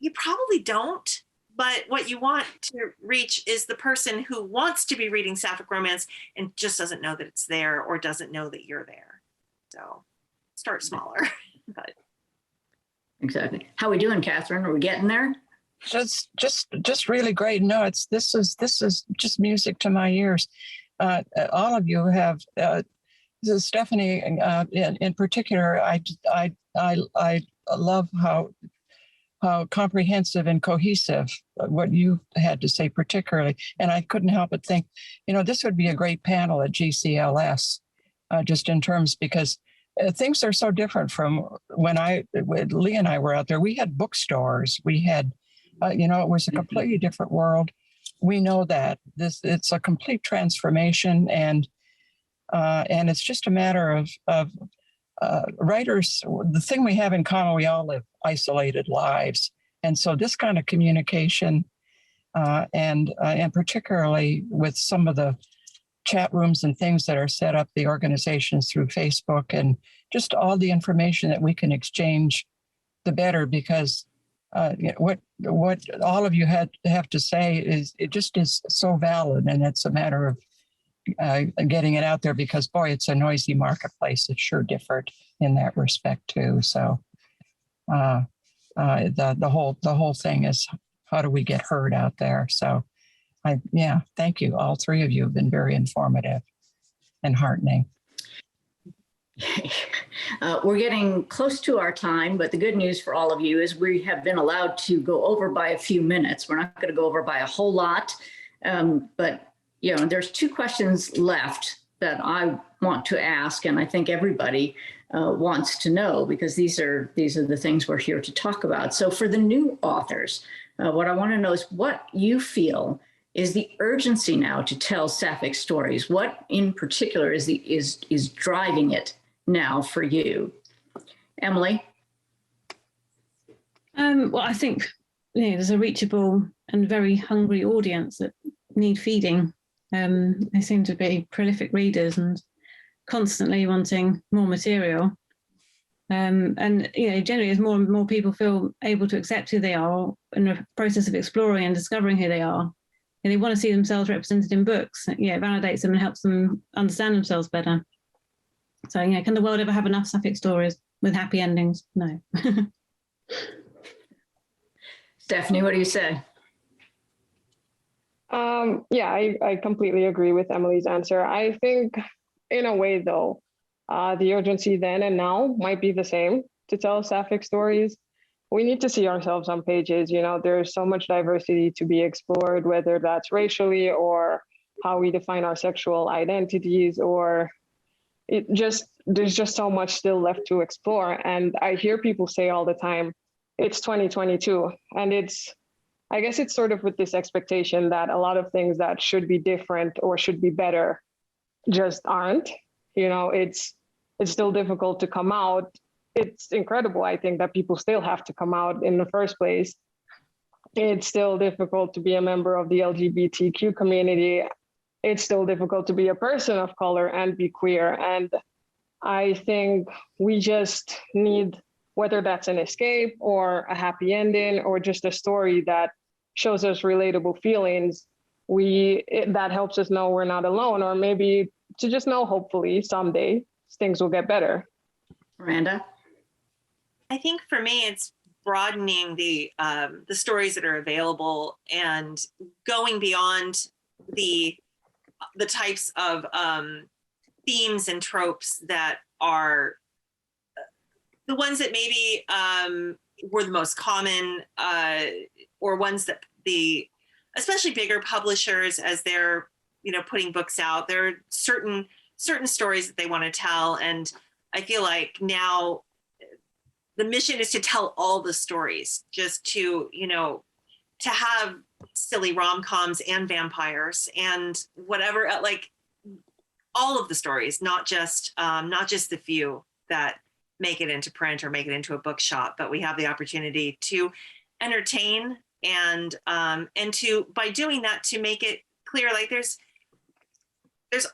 you probably don't. But what you want to reach is the person who wants to be reading sapphic romance and just doesn't know that it's there, or doesn't know that you're there. So start smaller. But. Exactly. How we doing, Katherine? Are we getting there? Just really great. No, this is just music to my ears. All of you have, Stephanie in particular. I love how comprehensive and cohesive what you had to say particularly. And I couldn't help but think, this would be a great panel at GCLS, just in terms, because things are so different from when Lee and I were out there. We had bookstores. We had, it was a completely different world. We know that it's a complete transformation, and it's just a matter of writers. The thing we have in common, we all live isolated lives, and so this kind of communication, and particularly with some of the chat rooms and things that are set up, the organizations through Facebook, and just all the information that we can exchange, the better, because what all of you have to say is so valid, and it's a matter of getting it out there, because boy, it's a noisy marketplace. It's sure different in that respect too. So the whole thing is, how do we get heard out there? So thank you. All three of you have been very informative and heartening. We're getting close to our time, but the good news for all of you is we have been allowed to go over by a few minutes. We're not going to go over by a whole lot, but there's two questions left that I want to ask, and I think everybody wants to know, because these are the things we're here to talk about. So for the new authors, what I want to know is what you feel is the urgency now to tell sapphic stories. What in particular is driving it now for you? Emily? Well, I think there's a reachable and very hungry audience that need feeding. They seem to be prolific readers and constantly wanting more material. And generally, as more and more people feel able to accept who they are in the process of exploring and discovering who they are, and they want to see themselves represented in books. It validates them and helps them understand themselves better. So, can the world ever have enough sapphic stories with happy endings? No. Stephanie, what do you say? I completely agree with Emily's answer. I think in a way, though, the urgency then and now might be the same to tell sapphic stories. We need to see ourselves on pages. There's so much diversity to be explored, whether that's racially or how we define our sexual identities, or there's just so much still left to explore. And I hear people say all the time, it's 2022. And I guess it's sort of with this expectation that a lot of things that should be different or should be better just aren't. It's still difficult to come out. It's incredible, I think, that people still have to come out in the first place. It's still difficult to be a member of the LGBTQ community. It's still difficult to be a person of color and be queer. And I think we just need, whether that's an escape or a happy ending or just a story that shows us relatable feelings, that helps us know we're not alone, or maybe to just know, hopefully someday things will get better. Miranda? I think for me, it's broadening the stories that are available and going beyond the types of themes and tropes that are the ones that maybe were the most common, or ones that especially bigger publishers, as they're putting books out, there are certain stories that they want to tell, and I feel like now the mission is to tell all the stories, just to have silly rom-coms and vampires and whatever, like all of the stories, not just the few that make it into print or make it into a bookshop, but we have the opportunity to entertain and to, by doing that, to make it clear, like there's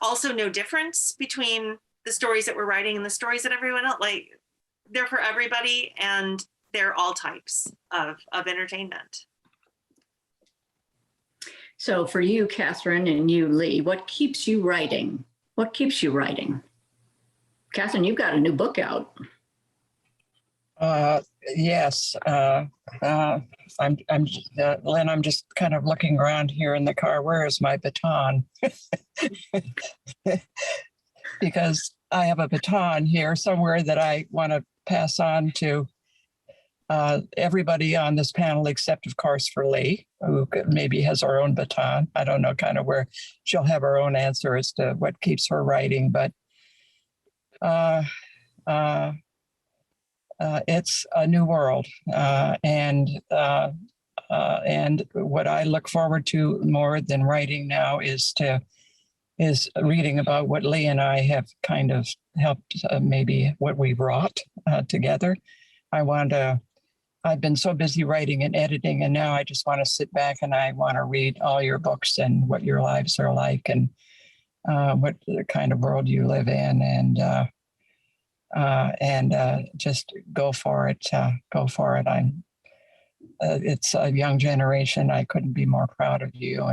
also no difference between the stories that we're writing and the stories that everyone else, like they're for everybody, and they're all types of entertainment. So for you, Katherine, and you, Lee, what keeps you writing? What keeps you writing? Katherine, you've got a new book out. Yes. Lynn, I'm just kind of looking around here in the car. Where is my baton? Because I have a baton here somewhere that I want to pass on to everybody on this panel, except, of course, for Lee, who maybe has her own baton. I don't know kind of where she'll have her own answer as to what keeps her writing, but it's a new world. And what I look forward to more than writing now is reading about what Lee and I have kind of helped, maybe what we wrought together. I've been so busy writing and editing, and now I just want to sit back and I want to read all your books and what your lives are like, and what kind of world you live in, and just go for it. Go for it. It's a young generation. I couldn't be more proud of you,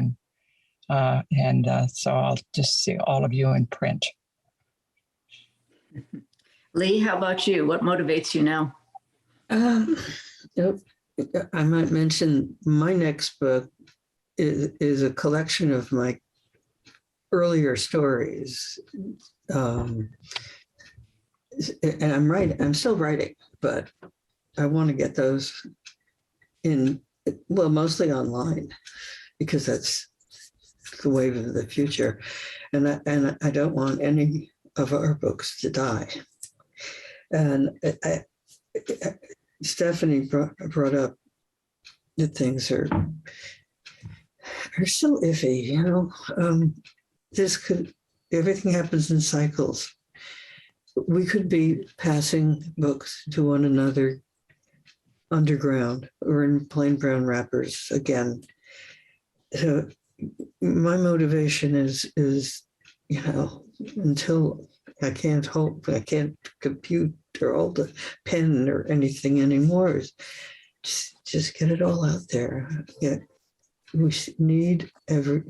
and so I'll just see all of you in print. Lee, how about you? What motivates you now? I might mention my next book is a collection of my earlier stories. And I'm still writing, but I want to get those in, well, mostly online, because the wave of the future. And I don't want any of our books to die. And Stephanie brought up that things are so iffy, you know. Everything happens in cycles. We could be passing books to one another underground or in plain brown wrappers again. So my motivation is, you know, until I can't compute or hold a pen or anything anymore, is just get it all out there. Yeah. We need who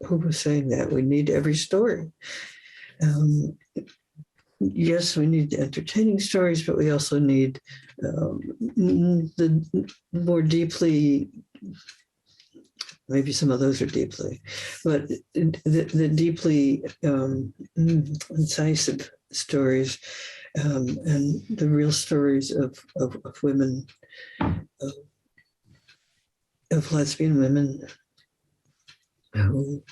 was saying that? We need every story. Yes, we need entertaining stories, but we also need the more deeply, maybe some of those are deeply, but the deeply incisive stories and the real stories of women, of lesbian women who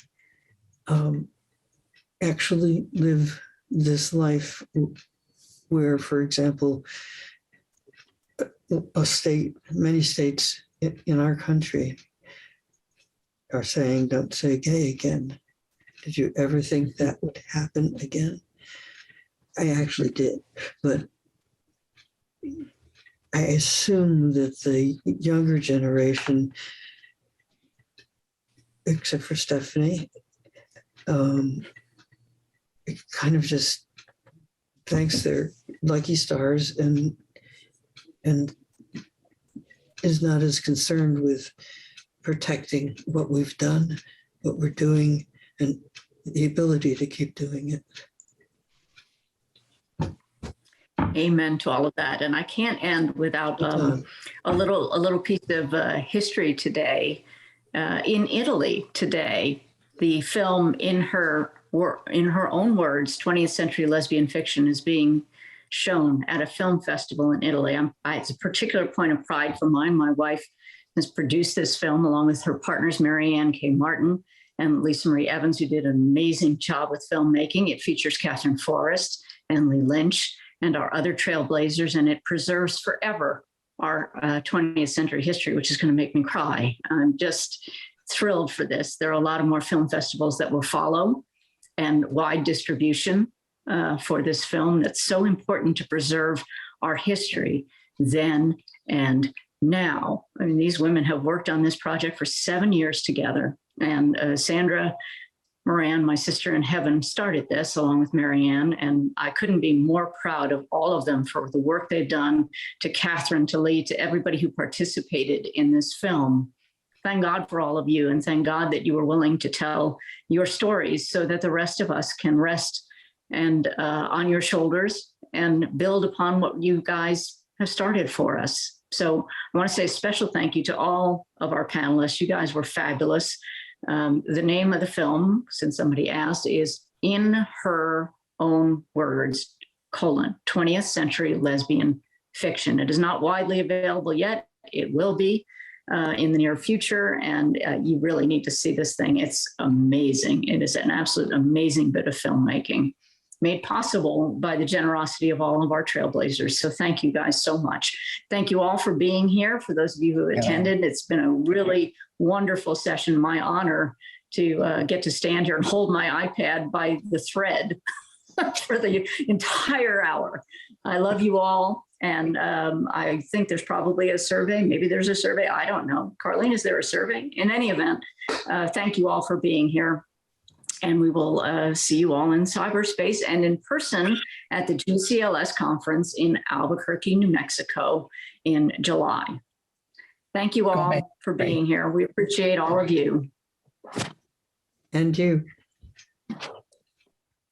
actually live this life where, for example, many states in our country are saying, don't say gay again. Did you ever think that would happen again? I actually did, but I assume that the younger generation, except for Stephanie, kind of just thanks their lucky stars and is not as concerned with protecting what we've done, what we're doing, and the ability to keep doing it. Amen to all of that. And I can't end without a little piece of history today. In Italy today, the film in her own words, 20th century lesbian fiction, is being shown at a film festival in Italy. It's a particular point of pride for mine. My wife has produced this film along with her partners, Marianne K. Martin and Lisa Marie Evans, who did an amazing job with filmmaking. It features Katherine Forrest and Lee Lynch and our other trailblazers, and it preserves forever our 20th century history, which is going to make me cry. I'm just thrilled for this. There are a lot of more film festivals that will follow and wide distribution for this film that's so important to preserve our history then and now. I mean, these women have worked on this project for 7 years together. And Sandra Moran, my sister in heaven, started this along with Marianne, and I couldn't be more proud of all of them for the work they've done, to Katherine, to Lee, to everybody who participated in this film. Thank God for all of you, and thank God that you were willing to tell your stories so that the rest of us can rest and on your shoulders and build upon what you guys have started for us. So I want to say a special thank you to all of our panelists. You guys were fabulous. The name of the film, since somebody asked, is In Her Own Words, 20th Century Lesbian Fiction. It is not widely available yet. It will be in the near future, and you really need to see this thing. It's amazing. It is an absolute amazing bit of filmmaking, made possible by the generosity of all of our trailblazers. So thank you guys so much. Thank you all for being here. For those of you who attended, it's been a really wonderful session. My honor to get to stand here and hold my iPad by the thread for the entire hour. I love you all. And I think there's probably a survey. Maybe there's a survey. I don't know. Carlene, is there a survey? In any event, thank you all for being here. And we will see you all in cyberspace and in person at the GCLS conference in Albuquerque, New Mexico in July. Thank you all for being here. We appreciate all of you. And you.